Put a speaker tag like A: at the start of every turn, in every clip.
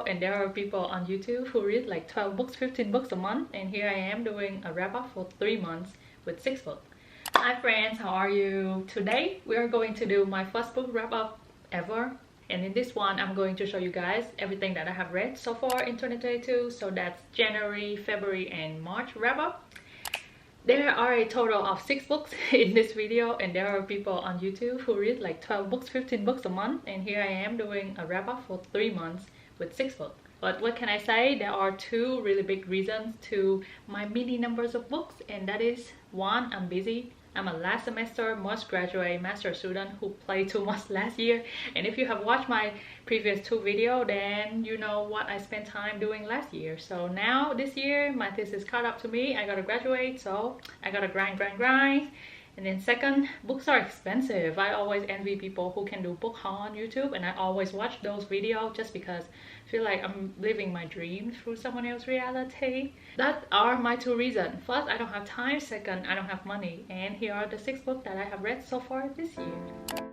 A: and there are people on YouTube who read like 12 books, 15 books a month, and here I am doing a wrap-up for 3 months with 6 books. Hi friends, how are you? Today we are going to do my first book wrap-up ever, and in this one I'm going to show you guys everything that I have read so far in 2022. So that's January, February and March wrap-up. There are a total of 6 books in this video, and there are people on YouTube who read like 12 books, 15 books a month, and here I am doing a wrap-up for 3 months with 6 books. But what can I say? There are 2 really big reasons to my mini numbers of books, and that is 1, I'm busy. I'm a last semester must graduate master student who played too much last year, and if you have watched my previous 2 videos, then you know what I spent time doing last year. So now this year my thesis caught up to me. I gotta graduate, so I gotta grind. And then second, books are expensive. I always envy people who can do book haul on YouTube, and I always watch those videos just because I feel like I'm living my dream through someone else's reality. That are my 2 reasons. First, I don't have time. Second, I don't have money. And here are the 6 books that I have read so far this year.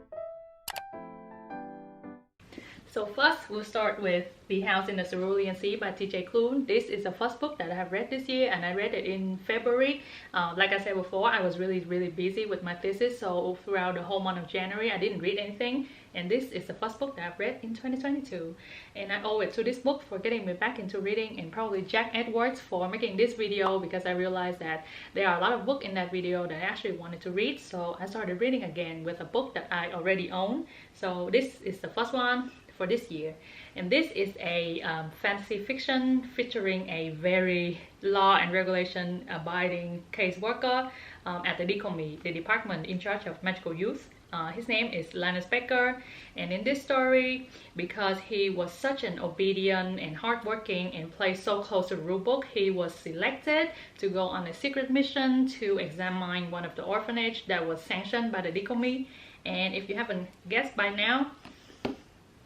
A: So first, we'll start with The House in the Cerulean Sea by TJ Klune. This is the first book that I have read this year, and I read it in February. Like I said before, I was really busy with my thesis, so throughout the whole month of January, I didn't read anything. And this is the first book that I've read in 2022. And I owe it to this book for getting me back into reading, and probably Jack Edwards for making this video, because I realized that there are a lot of books in that video that I actually wanted to read. So I started reading again with a book that I already own. So this is the first one for this year, and this is a fantasy fiction featuring a very law and regulation abiding caseworker at the DCOME, the department in charge of magical youth. His name is Linus Becker, and in this story, because he was such an obedient and hardworking and played so close to the rulebook, he was selected to go on a secret mission to examine one of the orphanage that was sanctioned by the DCOME. And if you haven't guessed by now,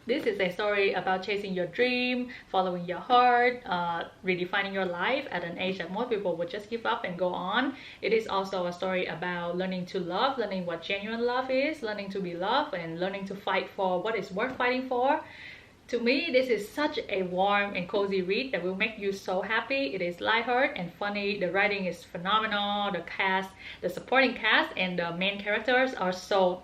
A: this is a story about chasing your dream, following your heart, redefining your life at an age that most people would just give up and go on. It is also a story about learning to love, learning what genuine love is, learning to be loved, and learning to fight for what is worth fighting for. To me, this is such a warm and cozy read that will make you so happy. It is lighthearted and funny. The writing is phenomenal. The cast, the supporting cast, and the main characters are so...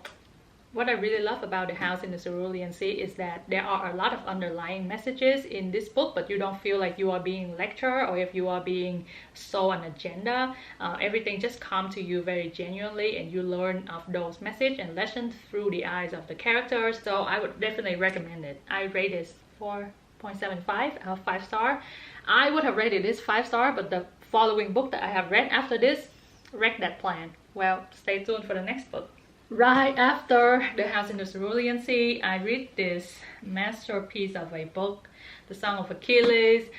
A: What I really love about The House in the Cerulean Sea is that there are a lot of underlying messages in this book, but you don't feel like you are being lectured or if you are being sold an agenda. Everything just comes to you very genuinely, and you learn of those messages and lessons through the eyes of the characters. So I would definitely recommend it. I rate this 4.75 out of 5 stars. I would have rated this 5 stars, but the following book that I have read after this wrecked that plan. Well, stay tuned for the next book. Right after The House in the Cerulean Sea, I read this masterpiece of a book, The Song of Achilles.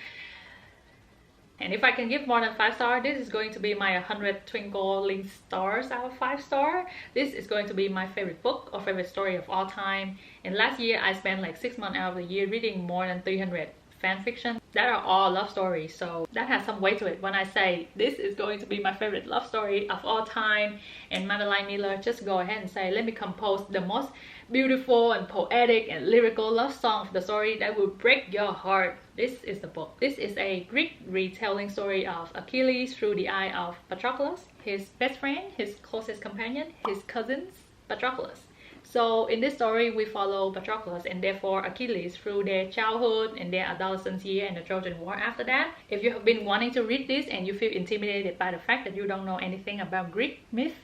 A: And if I can give more than 5 stars, this is going to be my 100 twinkling stars out of 5 stars. This is going to be my favorite book or favorite story of all time. And last year, I spent like 6 months out of the year reading more than 300 fan fiction that are all love stories, so that has some weight to it when I say this is going to be my favorite love story of all time. And Madeline Miller just go ahead and say, let me compose the most beautiful and poetic and lyrical love song of the story that will break your heart. This is the book. This is a Greek retelling story of Achilles through the eye of Patroclus, his best friend, his closest companion, his cousin Patroclus. So in this story, we follow Patroclus and therefore Achilles through their childhood and their adolescence year and the Trojan War after that. If you have been wanting to read this and you feel intimidated by the fact that you don't know anything about Greek myth,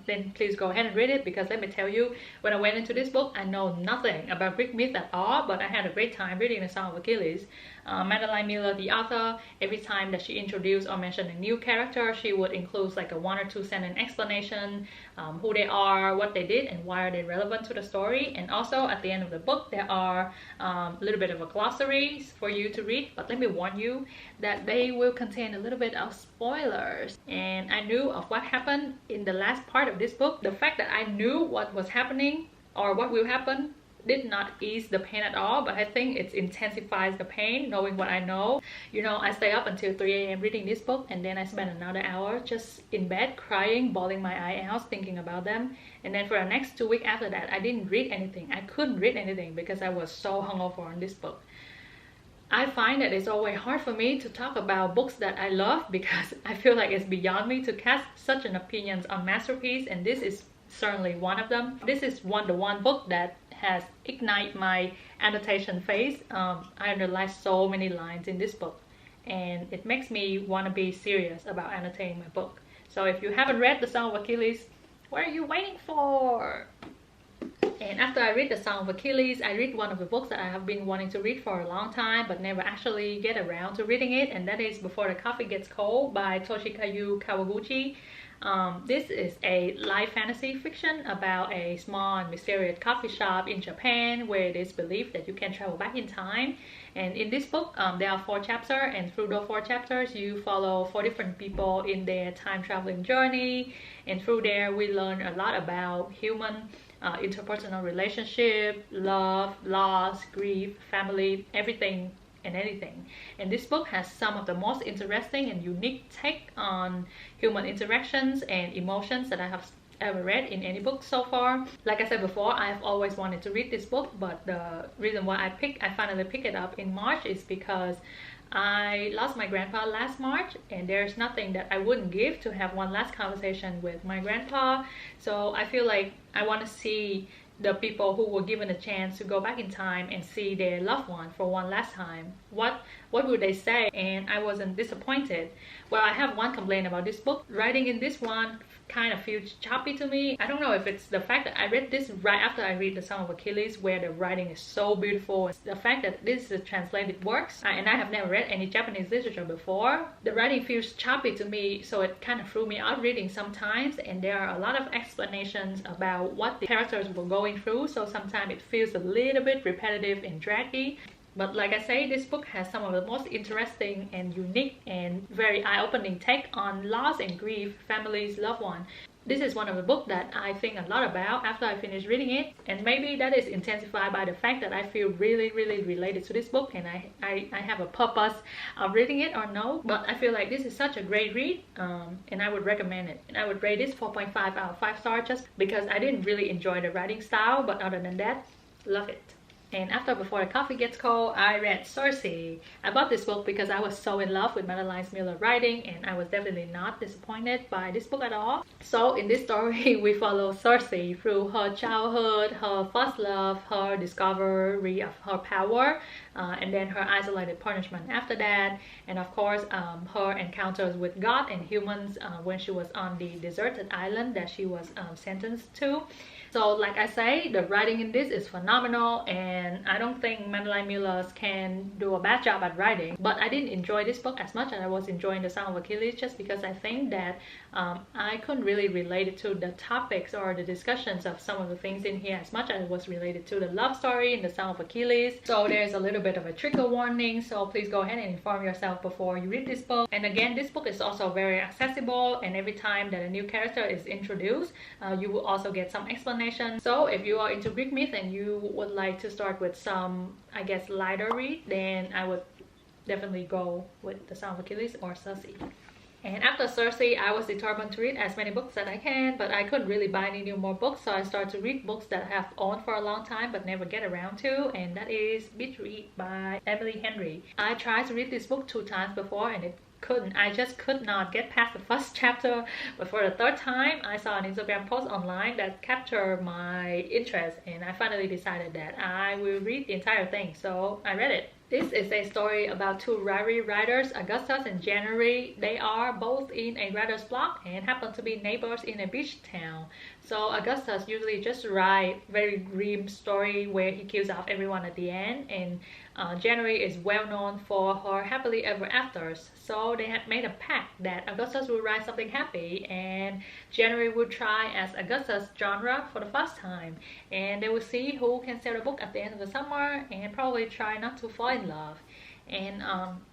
A: then please go ahead and read it, because let me tell you, when I went into this book, I know nothing about Greek myth at all, but I had a great time reading The Song of Achilles. Madeline Miller, the author, every time that she introduced or mentioned a new character, she would include like a 1 or 2 sentence explanation, who they are, what they did, and why are they relevant to the story. And also at the end of the book, there are a little bit of a glossary for you to read, but let me warn you that they will contain a little bit of spoilers. And I knew of what happened in the last part of this book. The fact that I knew what was happening or what will happen did not ease the pain at all, but I think it intensifies the pain knowing what I know. You know, I stay up until 3 a.m. reading this book, and then I spend another hour just in bed crying, bawling my eye out, thinking about them. And then for the next 2 weeks after that, I didn't read anything. I couldn't read anything because I was so hungover on this book. I find that it's always hard for me to talk about books that I love because I feel like it's beyond me to cast such an opinions on masterpiece, and this is certainly one of them. This is the one book that has ignited my annotation phase. I underlined so many lines in this book, and it makes me want to be serious about annotating my book. So if you haven't read The Song of Achilles, what are you waiting for? And after I read The Song of Achilles, I read one of the books that I have been wanting to read for a long time but never actually get around to reading it, and that is Before the Coffee Gets Cold by Toshikazu Kawaguchi. This is a light fantasy fiction about a small and mysterious coffee shop in Japan where it is believed that you can travel back in time. And in this book, there are 4 chapters, and through those 4 chapters, you follow 4 different people in their time traveling journey. And through there, we learn a lot about human interpersonal relationship, love, loss, grief, family, everything and anything. And this book has some of the most interesting and unique take on human interactions and emotions that I have ever read in any book so far. Like I said before, I've always wanted to read this book, but the reason why I finally picked it up in March is because I lost my grandpa last March, and there's nothing that I wouldn't give to have one last conversation with my grandpa. So I feel like I want to see the people who were given a chance to go back in time and see their loved one for one last time. What would they say? And I wasn't disappointed. Well, I have one complaint about this book. Writing in this one kind of feels choppy to me. I don't know if it's the fact that I read this right after I read The Song of Achilles, where the writing is so beautiful. It's the fact that this is a translated works, and I have never read any Japanese literature before. The writing feels choppy to me, so it kind of threw me out reading sometimes, and there are a lot of explanations about what the characters were going through, so sometimes it feels a little bit repetitive and draggy. But like I say, this book has some of the most interesting and unique and very eye-opening take on loss and grief, families, loved ones. This is one of the books that I think a lot about after I finish reading it, and maybe that is intensified by the fact that I feel really related to this book, and I have a purpose of reading it or no, but I feel like this is such a great read, and I would recommend it. And I would rate this 4.5 out of 5 stars just because I didn't really enjoy the writing style, but other than that, love it. And after Before the Coffee Gets Cold, I read Circe. I bought this book because I was so in love with Madeline Miller's writing, and I was definitely not disappointed by this book at all. So in this story, we follow Circe through her childhood, her first love, her discovery of her power, and then her isolated punishment after that, and of course her encounters with God and humans when she was on the deserted island that she was sentenced to. So like I say, the writing in this is phenomenal, and I don't think Madeline Miller can do a bad job at writing. But I didn't enjoy this book as much as I was enjoying The Song of Achilles, just because I think that I couldn't really relate it to the topics or the discussions of some of the things in here as much as it was related to the love story in The Song of Achilles. So there's a little bit of a trigger warning, so please go ahead and inform yourself before you read this book. And again, this book is also very accessible, and every time that a new character is introduced, you will also get some explanation. So if you are into Greek myth and you would like to start with some, I guess, lighter read, then I would definitely go with The Song of Achilles or Circe. And after Circe, I was determined to read as many books as I can, but I couldn't really buy any more books, so I started to read books that I have owned for a long time but never get around to, and that is Betrayed by Emily Henry. I tried to read this book 2 times before, and I just could not get past the first chapter. But for the 3rd time, I saw an Instagram post online that captured my interest, and I finally decided that I will read the entire thing, so I read it. This is a story about 2 rival writers, Augustus and January. They are both in a writer's block and happen to be neighbors in a beach town. So Augustus usually just write very grim story where he kills off everyone at the end, and January is well known for her happily ever afters. So they had made a pact that Augustus would write something happy and January would try as Augustus' genre for the first time, and they will see who can sell the book at the end of the summer and probably try not to fall in love. And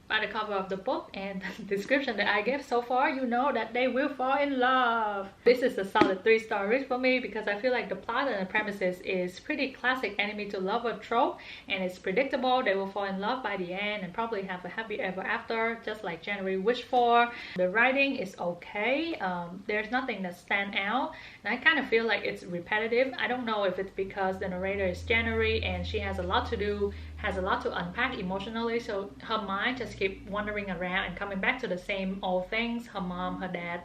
A: by the cover of the book and the description that I gave so far, you know that they will fall in love. This is a solid 3-star read for me because I feel like the plot and the premises is pretty classic enemy to lover trope, and it's predictable. They will fall in love by the end and probably have a happy ever after, just like January wished for. The writing is okay. There's nothing that stands out, and I kind of feel like it's repetitive. I don't know if it's because the narrator is January and she has a lot to do has a lot to unpack emotionally, so her mind just keep wandering around and coming back to the same old things: her mom, her dad,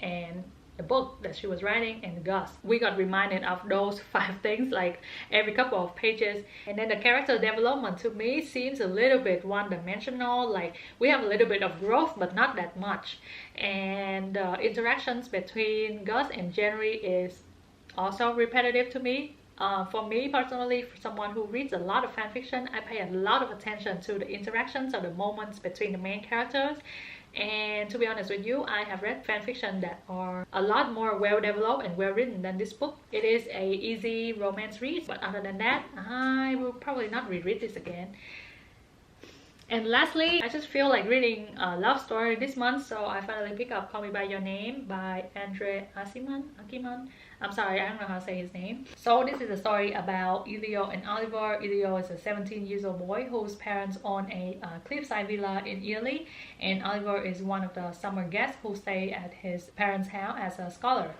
A: and the book that she was writing, and Gus. We got reminded of those 5 things like every couple of pages. And then the character development to me seems a little bit one-dimensional, like we have a little bit of growth but not that much. And the interactions between Gus and Jenny is also repetitive to me. For me personally, for someone who reads a lot of fanfiction, I pay a lot of attention to the interactions or the moments between the main characters. And to be honest with you, I have read fanfiction that are a lot more well developed and well written than this book. It is a easy romance read, but other than that, I will probably not reread this again. And lastly, I just feel like reading a love story this month, so I finally picked up Call Me By Your Name by Andre Akiman. I'm sorry, I don't know how to say his name. So this is a story about Elio and Oliver. Elio is a 17-year-old boy whose parents own a cliffside villa in Italy, and Oliver is one of the summer guests who stay at his parents' house as a scholar.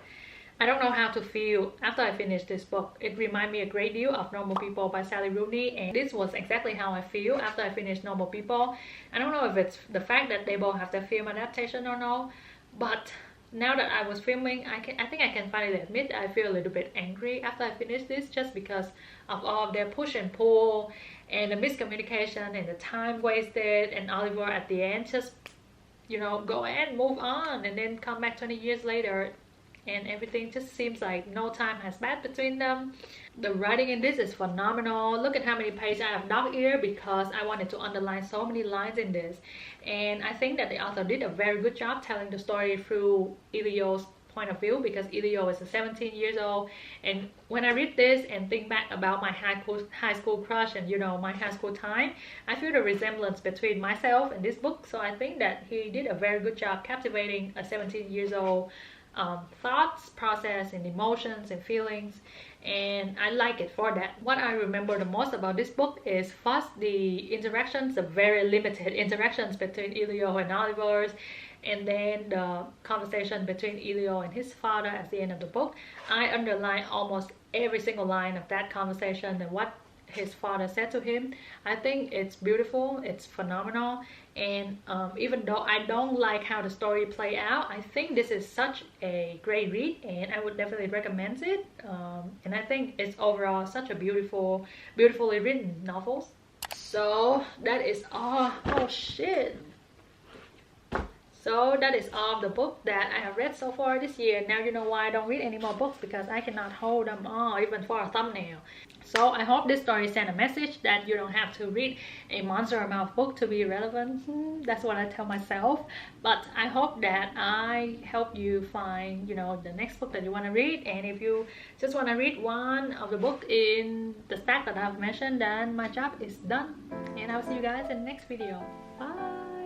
A: I don't know how to feel after I finished this book. It reminded me a great deal of Normal People by Sally Rooney, and this was exactly how I feel after I finished Normal People. I don't know if it's the fact that they both have the film adaptation or no, but now that I was filming, I think I can finally admit I feel a little bit angry after I finished this, just because of all of their push and pull and the miscommunication and the time wasted, and Oliver at the end just, you know, go and move on and then come back 20 years later and everything just seems like no time has passed between them. The writing in this is phenomenal. Look at how many pages I have dog ear because I wanted to underline so many lines in this. And I think that the author did a very good job telling the story through Elio's point of view, because Elio is a 17 years old. And when I read this and think back about my high school crush and, you know, my high school time, I feel the resemblance between myself and this book. So I think that he did a very good job captivating a 17 years old thoughts, process, and emotions and feelings, and I like it for that. What I remember the most about this book is first the interactions, the very limited interactions between Elio and Oliver's, and then the conversation between Elio and his father at the end of the book. I underline almost every single line of that conversation and what his father said to him. I think it's beautiful, it's phenomenal, and even though I don't like how the story play out, I think this is such a great read and I would definitely recommend it. And I think it's overall such a beautifully written novel. So that is all. Oh shit. So that is all of the book that I have read so far this year. Now you know why I don't read any more books, because I cannot hold them all even for a thumbnail. So I hope this story sent a message that you don't have to read a monster amount of book to be relevant. That's what I tell myself. But I hope that I help you find, you know, the next book that you want to read. And if you just want to read one of the book in the stack that I've mentioned, then my job is done. And I'll see you guys in the next video. Bye.